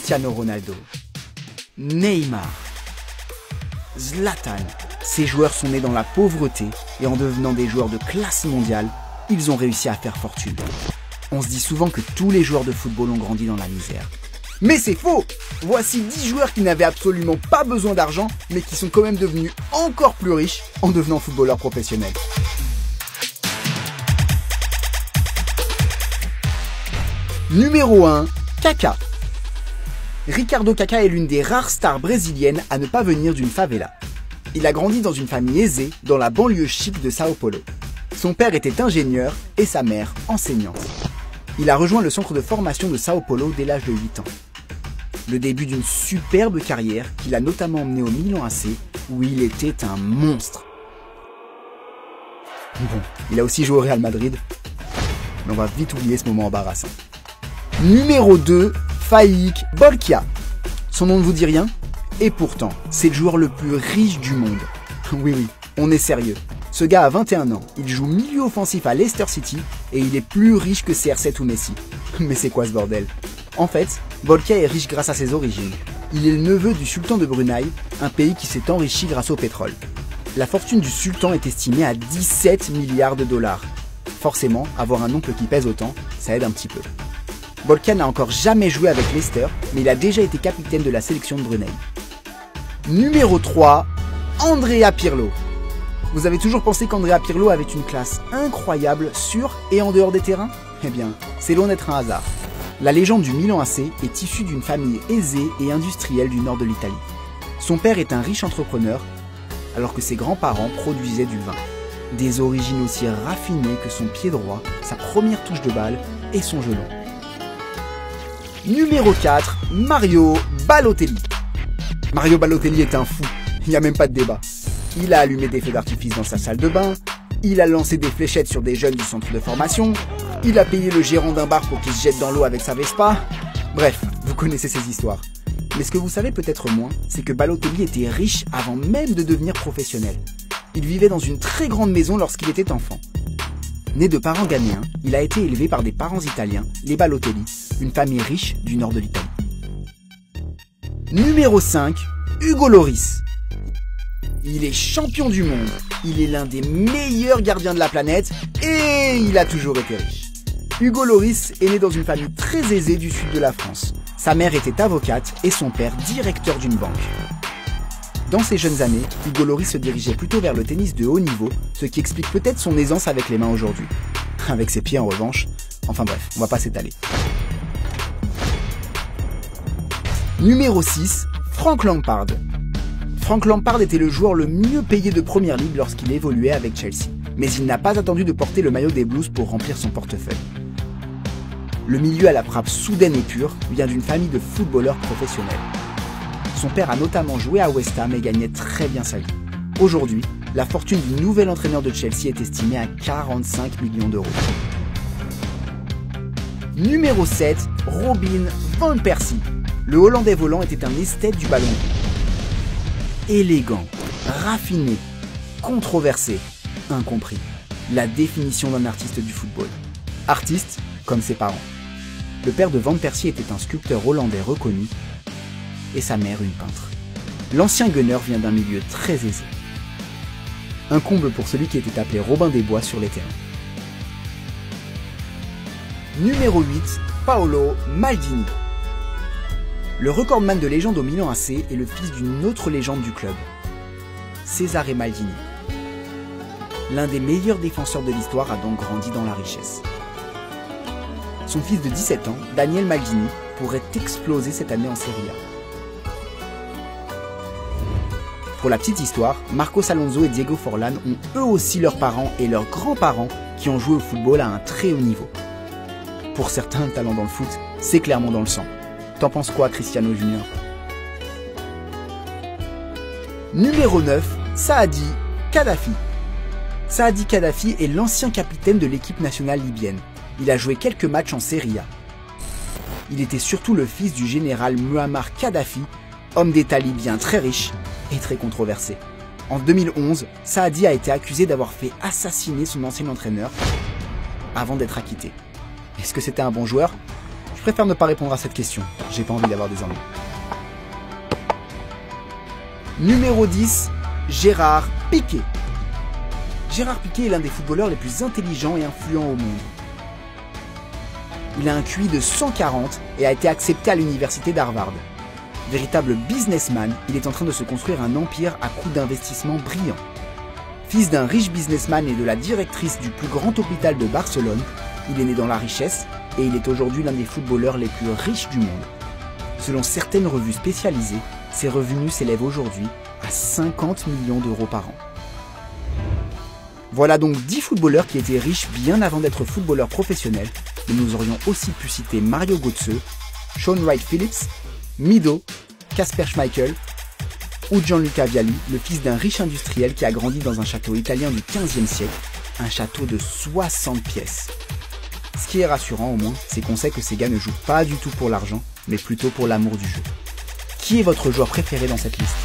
Cristiano Ronaldo, Neymar, Zlatan. Ces joueurs sont nés dans la pauvreté et en devenant des joueurs de classe mondiale, ils ont réussi à faire fortune. On se dit souvent que tous les joueurs de football ont grandi dans la misère. Mais c'est faux! Voici 10 joueurs qui n'avaient absolument pas besoin d'argent, mais qui sont quand même devenus encore plus riches en devenant footballeurs professionnels. Numéro 1, Kaká. Ricardo Kaká est l'une des rares stars brésiliennes à ne pas venir d'une favela. Il a grandi dans une famille aisée dans la banlieue chic de Sao Paulo. Son père était ingénieur et sa mère enseignante. Il a rejoint le centre de formation de Sao Paulo dès l'âge de 8 ans. Le début d'une superbe carrière qui l'a notamment emmené au Milan AC où il était un monstre. Bon, il a aussi joué au Real Madrid, mais on va vite oublier ce moment embarrassant. Numéro 2, Faik Bolkiah. Son nom ne vous dit rien? Et pourtant, c'est le joueur le plus riche du monde. Oui, on est sérieux. Ce gars a 21 ans, il joue milieu offensif à Leicester City et il est plus riche que CR7 ou Messi. Mais c'est quoi ce bordel? En fait, Bolkiah est riche grâce à ses origines. Il est le neveu du sultan de Brunei, un pays qui s'est enrichi grâce au pétrole. La fortune du sultan est estimée à 17 milliards de dollars. Forcément, avoir un oncle qui pèse autant, ça aide un petit peu. Bolkiah n'a encore jamais joué avec Leicester, mais il a déjà été capitaine de la sélection de Brunei. Numéro 3, Andrea Pirlo. Vous avez toujours pensé qu'Andrea Pirlo avait une classe incroyable sur et en dehors des terrains? Eh bien, c'est loin d'être un hasard. La légende du Milan AC est issue d'une famille aisée et industrielle du nord de l'Italie. Son père est un riche entrepreneur, alors que ses grands-parents produisaient du vin. Des origines aussi raffinées que son pied droit, sa première touche de balle et son gelon. Numéro 4, Mario Balotelli. Mario Balotelli est un fou, il n'y a même pas de débat. Il a allumé des feux d'artifice dans sa salle de bain, il a lancé des fléchettes sur des jeunes du centre de formation, il a payé le gérant d'un bar pour qu'il se jette dans l'eau avec sa Vespa. Bref, vous connaissez ces histoires. Mais ce que vous savez peut-être moins, c'est que Balotelli était riche avant même de devenir professionnel. Il vivait dans une très grande maison lorsqu'il était enfant. Né de parents ghanéens, il a été élevé par des parents italiens, les Balotelli, une famille riche du nord de l'Italie. Numéro 5, Hugo Lloris. Il est champion du monde, il est l'un des meilleurs gardiens de la planète et il a toujours été riche. Hugo Lloris est né dans une famille très aisée du sud de la France. Sa mère était avocate et son père directeur d'une banque. Dans ses jeunes années, Hugo Lloris se dirigeait plutôt vers le tennis de haut niveau, ce qui explique peut-être son aisance avec les mains aujourd'hui. Avec ses pieds en revanche, enfin bref, on va pas s'étaler. Numéro 6, Frank Lampard. Frank Lampard était le joueur le mieux payé de Première Ligue lorsqu'il évoluait avec Chelsea. Mais il n'a pas attendu de porter le maillot des Blues pour remplir son portefeuille. Le milieu à la frappe soudaine et pure vient d'une famille de footballeurs professionnels. Son père a notamment joué à West Ham et gagnait très bien sa vie. Aujourd'hui, la fortune du nouvel entraîneur de Chelsea est estimée à 45 millions d'euros. Numéro 7, Robin van Persie. Le Hollandais volant était un esthète du ballon. Élégant, raffiné, controversé, incompris. La définition d'un artiste du football. Artiste comme ses parents. Le père de Van Persie était un sculpteur hollandais reconnu et sa mère une peintre. L'ancien gunner vient d'un milieu très aisé. Un comble pour celui qui était appelé Robin des Bois sur les terrains. Numéro 8, Paolo Maldini. Le recordman de légende au Milan AC est le fils d'une autre légende du club, Cesare Maldini. L'un des meilleurs défenseurs de l'histoire a donc grandi dans la richesse. Son fils de 17 ans, Daniel Maldini, pourrait exploser cette année en Serie A. Pour la petite histoire, Marcos Alonso et Diego Forlán ont eux aussi leurs parents et leurs grands-parents qui ont joué au football à un très haut niveau. Pour certains, le talent dans le foot, c'est clairement dans le sang. T'en penses quoi, Cristiano Junior? Numéro 9, Saadi Kadhafi. Saadi Kadhafi est l'ancien capitaine de l'équipe nationale libyenne. Il a joué quelques matchs en Serie A. Il était surtout le fils du général Muammar Kadhafi, homme d'État libyen très riche et très controversé. En 2011, Saadi a été accusé d'avoir fait assassiner son ancien entraîneur avant d'être acquitté. Est-ce que c'était un bon joueur? Je préfère ne pas répondre à cette question, j'ai pas envie d'avoir des ennuis. Numéro 10, Gérard Piqué. Gérard Piqué est l'un des footballeurs les plus intelligents et influents au monde. Il a un QI de 140 et a été accepté à l'université d'Harvard. Véritable businessman, il est en train de se construire un empire à coups d'investissements brillants. Fils d'un riche businessman et de la directrice du plus grand hôpital de Barcelone, il est né dans la richesse et il est aujourd'hui l'un des footballeurs les plus riches du monde. Selon certaines revues spécialisées, ses revenus s'élèvent aujourd'hui à 50 millions d'euros par an. Voilà donc 10 footballeurs qui étaient riches bien avant d'être footballeurs professionnels, mais nous aurions aussi pu citer Mario Götze, Shaun Wright-Phillips, Mido, Kasper Schmeichel ou Gianluca Vialli, le fils d'un riche industriel qui a grandi dans un château italien du XVe siècle, un château de 60 pièces. Ce qui est rassurant au moins, c'est qu'on sait que ces gars ne jouent pas du tout pour l'argent, mais plutôt pour l'amour du jeu. Qui est votre joueur préféré dans cette liste ?